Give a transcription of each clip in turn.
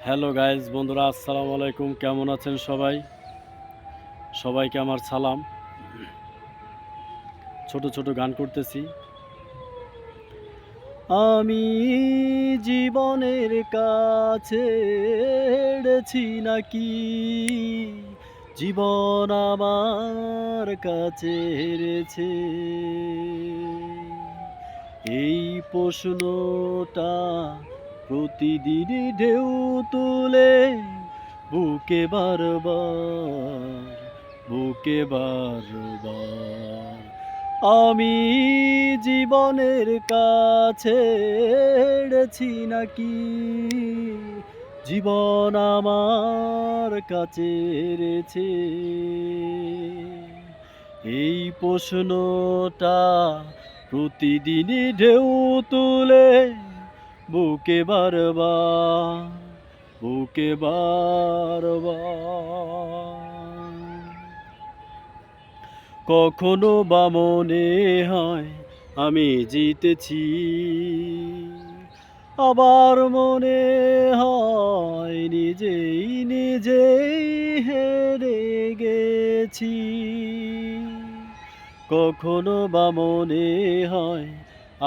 Hello guys বন্ধুরা, আসসালামু আলাইকুম। কেমন আছেন সবাই? সবাইকে আমার সালাম। ছোট ছোট গান করতেছি। আমি জীবনের কাছে হেরেছি নাকি, জীবন আমার কাছে হেরেছে। এই প্রশ্নটা প্রতিদিনই ঢেউ তুলে বুকে বারবার, বুকে বারবার। আমি জীবনের কাছে হেরেছি নাকি, জীবন আমার কাছে হেরেছে। এই প্রশ্নটা প্রতিদিনই ঢেউ তুলে বুকে বারবার, বুকে বারবার। কখনো বা মনে হয় আমি জিতেছি, আবার মনে হয় নিজেই হেরে গেছি। কখনো বা মনে হয়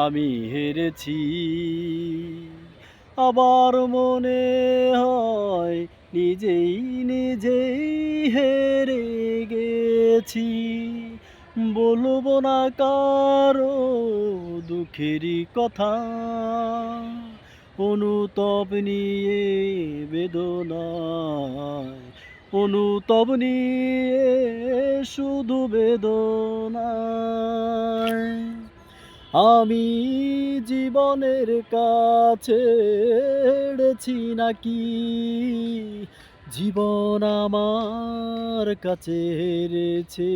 আমি হেরেছি, আবার মনে হয় নিজেই হেরে গেছি। বলবো না কারো দুঃখেরই কথা, অনুতাপ নিয়ে বেদনায়, অনুতাপ নিয়ে শুধু বেদনায়। আমি জীবনের কাছে হেরেছি নাকি, জীবন আমার কাছে হেরেছে।